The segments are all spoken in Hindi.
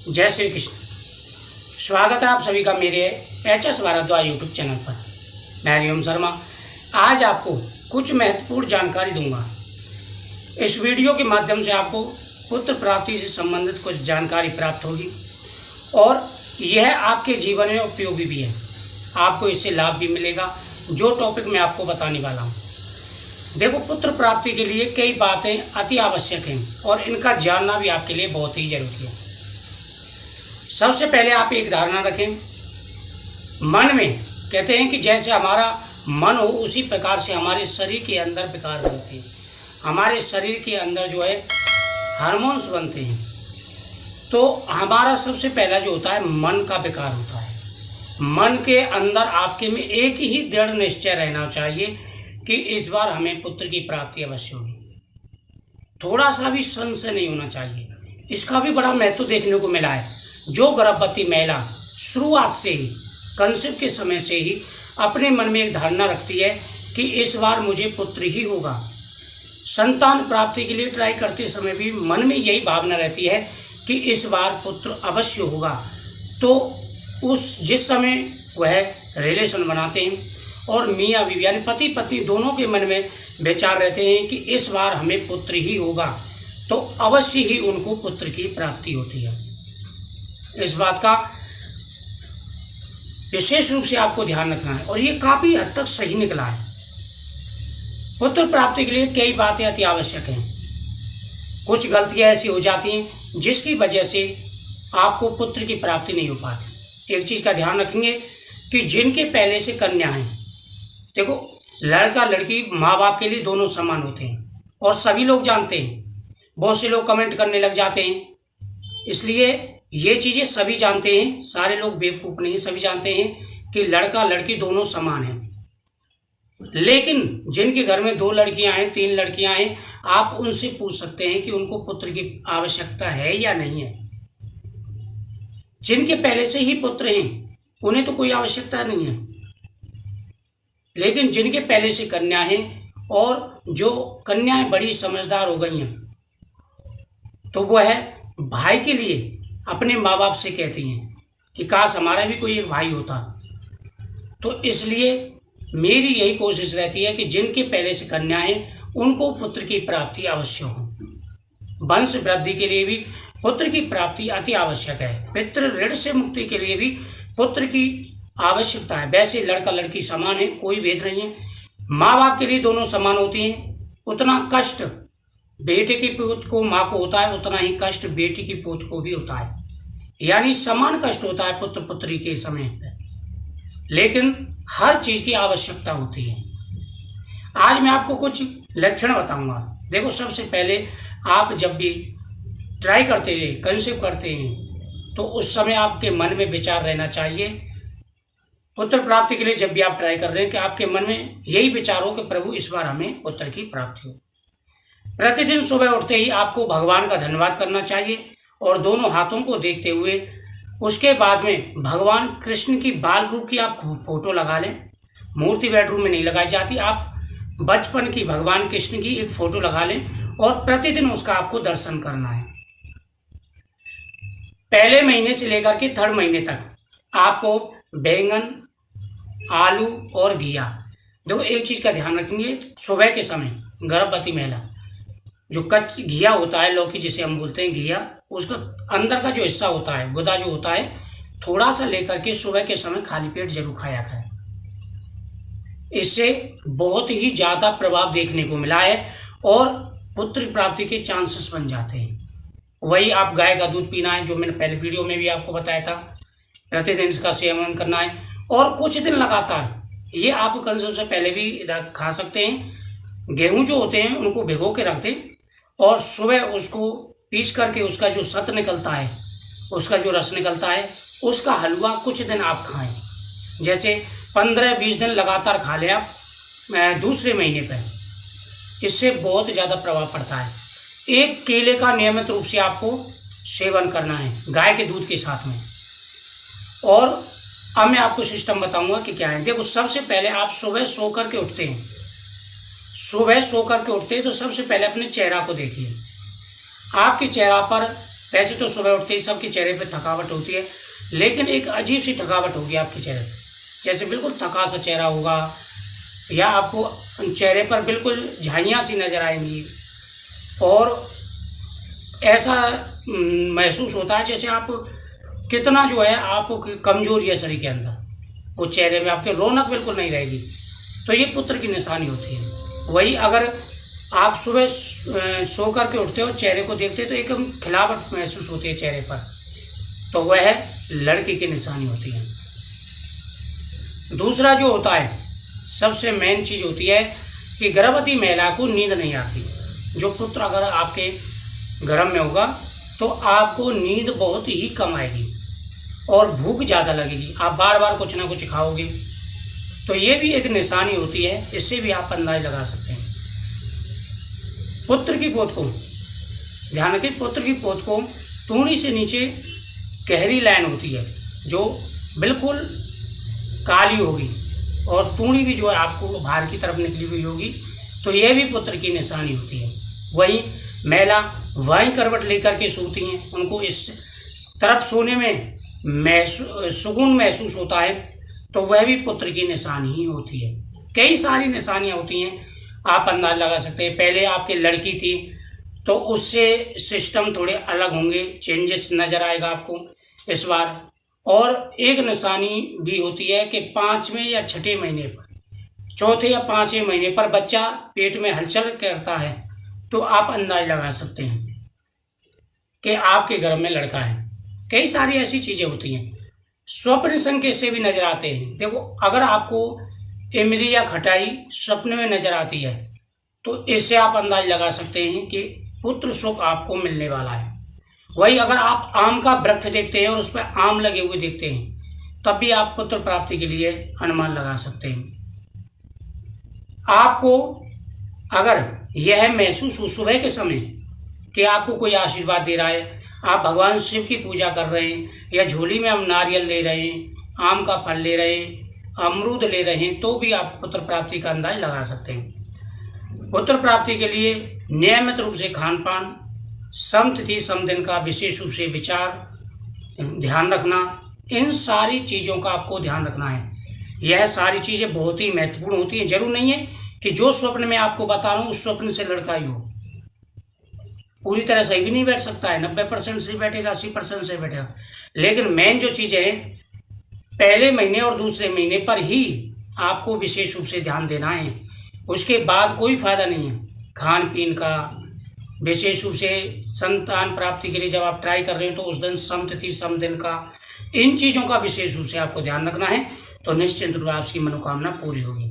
जय श्री कृष्ण। स्वागत है आप सभी का मेरे HS भारद्वाज यूट्यूब चैनल पर। मैं हरिओम शर्मा आज आपको कुछ महत्वपूर्ण जानकारी दूंगा। इस वीडियो के माध्यम से आपको पुत्र प्राप्ति से संबंधित कुछ जानकारी प्राप्त होगी और यह आपके जीवन में उपयोगी भी है। आपको इससे लाभ भी मिलेगा जो टॉपिक मैं आपको बताने वाला हूँ। देखो, पुत्र प्राप्ति के लिए कई बातें अति आवश्यक हैं और इनका जानना भी आपके लिए बहुत ही जरूरी है। सबसे पहले आप एक धारणा रखें, मन में कहते हैं कि जैसे हमारा मन हो उसी प्रकार से हमारे शरीर के अंदर विकार बनते हैं। हमारे शरीर के अंदर जो है हार्मोन्स बनते हैं। तो हमारा सबसे पहला जो होता है मन का विकार होता है। मन के अंदर आपके में एक ही दृढ़ निश्चय रहना चाहिए कि इस बार हमें पुत्र की प्राप्ति अवश्य होगी। थोड़ा सा भी संशय नहीं होना चाहिए। इसका भी बड़ा महत्व देखने को मिला है। जो गर्भवती महिला शुरुआत से ही कंसीव के समय से ही अपने मन में एक धारणा रखती है कि इस बार मुझे पुत्र ही होगा, संतान प्राप्ति के लिए ट्राई करते समय भी मन में यही भावना रहती है कि इस बार पुत्र अवश्य होगा, तो जिस समय वह रिलेशन बनाते हैं और मियाँ बीवी यानी पति पत्नी दोनों के मन में विचार रहते हैं कि इस बार हमें पुत्र ही होगा, तो अवश्य ही उनको पुत्र की प्राप्ति होती है। इस बात का विशेष रूप से आपको ध्यान रखना है और ये काफ़ी हद तक सही निकला है। पुत्र प्राप्ति के लिए कई बातें अति आवश्यक हैं। कुछ गलतियां ऐसी हो जाती हैं जिसकी वजह से आपको पुत्र की प्राप्ति नहीं हो पाती। एक चीज़ का ध्यान रखेंगे कि जिनके पहले से कन्या हैं, देखो लड़का लड़की माँ बाप के लिए दोनों समान होते हैं और सभी लोग जानते हैं। बहुत से लोग कमेंट करने लग जाते हैं, इसलिए ये चीज़ें सभी जानते हैं, सारे लोग बेवकूफ़ नहीं, सभी जानते हैं कि लड़का लड़की दोनों समान हैं। लेकिन जिनके घर में 2 लड़कियां हैं, 3 लड़कियां हैं, आप उनसे पूछ सकते हैं कि उनको पुत्र की आवश्यकता है या नहीं है। जिनके पहले से ही पुत्र हैं उन्हें तो कोई आवश्यकता नहीं है, लेकिन जिनके पहले से कन्या हैं और जो कन्याएं बड़ी समझदार हो गई हैं, तो वह भाई के लिए अपने माँ बाप से कहती हैं कि काश हमारा भी कोई एक भाई होता। तो इसलिए मेरी यही कोशिश रहती है कि जिनके पहले से कन्या है उनको पुत्र की प्राप्ति अवश्य हो। वंश वृद्धि के लिए भी पुत्र की प्राप्ति अति आवश्यक है। पितृ ऋण से मुक्ति के लिए भी पुत्र की आवश्यकता है। वैसे लड़का लड़की समान है, कोई भेद नहीं है। माँ बाप के लिए दोनों समान होते हैं। उतना कष्ट बेटे की पोत को माँ को होता है, उतना ही कष्ट बेटी की पोत को भी होता है। यानी समान कष्ट होता है पुत्र पुत्री के समय पर, लेकिन हर चीज़ की आवश्यकता होती है। आज मैं आपको कुछ लक्षण बताऊंगा। देखो, सबसे पहले आप जब भी ट्राई करते हैं, कंसीव करते हैं, तो उस समय आपके मन में विचार रहना चाहिए पुत्र प्राप्ति के लिए। जब भी आप ट्राई कर रहे हैं कि आपके मन में यही विचार हो कि प्रभु इस बार हमें पुत्र की प्राप्ति हो। प्रतिदिन सुबह उठते ही आपको भगवान का धन्यवाद करना चाहिए और दोनों हाथों को देखते हुए उसके बाद में भगवान कृष्ण की बाल रूप की आप फोटो लगा लें। मूर्ति बेडरूम में नहीं लगाई जाती, आप बचपन की भगवान कृष्ण की एक फोटो लगा लें और प्रतिदिन उसका आपको दर्शन करना है। पहले महीने से लेकर के 3rd महीने तक आपको बैंगन, आलू और घिया, देखो एक चीज़ का ध्यान रखेंगे, सुबह के समय गर्भवती महिला जो कच्ची घिया होता है, लौकी जिसे हम बोलते हैं घिया, उसका अंदर का जो हिस्सा होता है, गुदा जो होता है, थोड़ा सा लेकर के सुबह के समय खाली पेट जरूर खाया करें। इससे बहुत ही ज़्यादा प्रभाव देखने को मिला है और पुत्र प्राप्ति के चांसेस बन जाते हैं। वही आप गाय का दूध पीना है, जो मैंने पहले वीडियो में भी आपको बताया था। प्रतिदिन इसका सेवन करना है और कुछ दिन लगातार। ये आप कंसीव से पहले भी खा सकते हैं। गेहूँ जो होते हैं उनको भिगो के रख दें और सुबह उसको पीस करके उसका जो सत निकलता है, उसका जो रस निकलता है, उसका हलवा कुछ दिन आप खाएं। जैसे 15-20 दिन लगातार खा लें आप दूसरे महीने पर, इससे बहुत ज़्यादा प्रभाव पड़ता है। एक केले का नियमित रूप से आपको सेवन करना है गाय के दूध के साथ में। और अब मैं आपको सिस्टम बताऊंगा कि क्या है। देखो, सबसे पहले आप सुबह सो करके उठते हैं, तो सबसे पहले अपने चेहरा को देखिए। आपके चेहरा पर वैसे तो सुबह उठते ही सबके चेहरे पे थकावट होती है, लेकिन एक अजीब सी थकावट होगी आपके चेहरे पे, जैसे बिल्कुल थका सा चेहरा होगा, या आपको चेहरे पर बिल्कुल झाइयाँ सी नज़र आएंगी, और ऐसा महसूस होता है जैसे आप कितना जो है आप कमजोरी है शरीर के अंदर, वो चेहरे में आपके रौनक बिल्कुल नहीं रहेगी। तो ये पुत्र की निशानी होती है। वही अगर आप सुबह सो करके उठते हो, चेहरे को देखते हो तो एकदम खिलावट महसूस होती है चेहरे पर, तो वह लड़की की निशानी होती है। दूसरा जो होता है, सबसे मेन चीज़ होती है कि गर्भवती महिला को नींद नहीं आती। जो पुत्र अगर आपके गर्भ में होगा तो आपको नींद बहुत ही कम आएगी और भूख ज़्यादा लगेगी, आप बार बार कुछ ना कुछ खाओगे। तो ये भी एक निशानी होती है, इससे भी आप अंदाज लगा सकते हैं। पुत्र की पोत को ध्यान रखें, पुत्र की पोत को टूणी से नीचे गहरी लाइन होती है जो बिल्कुल काली होगी, और टूणी भी जो है आपको बाहर की तरफ निकली हुई होगी, तो यह भी पुत्र की निशानी होती है। वही महिला वहीं करवट लेकर के सोती हैं, उनको इस तरफ सोने में सुकून महसूस होता है, तो वह भी पुत्र की निशानी ही होती है। कई सारी निशानियाँ होती हैं, आप अंदाज लगा सकते हैं। पहले आपकी लड़की थी तो उससे सिस्टम थोड़े अलग होंगे, चेंजेस नज़र आएगा आपको इस बार। और एक निशानी भी होती है कि 5वें या 6ठे महीने पर, चौथे या 5वें महीने पर बच्चा पेट में हलचल करता है, तो आप अंदाज लगा सकते हैं कि आपके घर में लड़का है। कई सारी ऐसी चीज़ें होती हैं। स्वप्न संकेत से भी नजर आते हैं। देखो, अगर आपको इमली या खटाई स्वप्न में नजर आती है तो इससे आप अंदाज लगा सकते हैं कि पुत्र सुख आपको मिलने वाला है। वही अगर आप आम का वृक्ष देखते हैं और उस पर आम लगे हुए देखते हैं, तब भी आप पुत्र प्राप्ति के लिए अनुमान लगा सकते हैं। आपको अगर यह महसूस हो सुबह के समय कि आपको कोई आशीर्वाद दे रहा है, आप भगवान शिव की पूजा कर रहे हैं, या झोली में हम नारियल ले रहे हैं, आम का फल ले रहे हैं, अमरूद ले रहे हैं, तो भी आप पुत्र प्राप्ति का अंदाज लगा सकते हैं। पुत्र प्राप्ति के लिए नियमित रूप से खान पान, समतिथि समदिन का विशेष रूप से विचार, ध्यान रखना, इन सारी चीज़ों का आपको ध्यान रखना है। यह सारी चीज़ें बहुत ही महत्वपूर्ण होती हैं। जरूर नहीं है कि जो स्वप्न में आपको बता रहा हूँ उस स्वप्न से लड़का ही हो, पूरी तरह सही भी नहीं बैठ सकता है, 90% से बैठेगा, 80% से बैठेगा। लेकिन मेन जो चीज़ है, पहले महीने और दूसरे महीने पर ही आपको विशेष रूप से ध्यान देना है। उसके बाद कोई फायदा नहीं है खान पीन का। विशेष रूप से संतान प्राप्ति के लिए जब आप ट्राई कर रहे हो तो उस दिन समतिथि समदिन का, इन चीज़ों का विशेष रूप से आपको ध्यान रखना है, तो निश्चिंत रूप से आपकी मनोकामना पूरी होगी।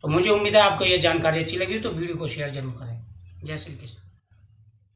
तो मुझे उम्मीद है आपको यह जानकारी अच्छी लगी, तो वीडियो को शेयर जरूर करें। जय श्री कृष्ण।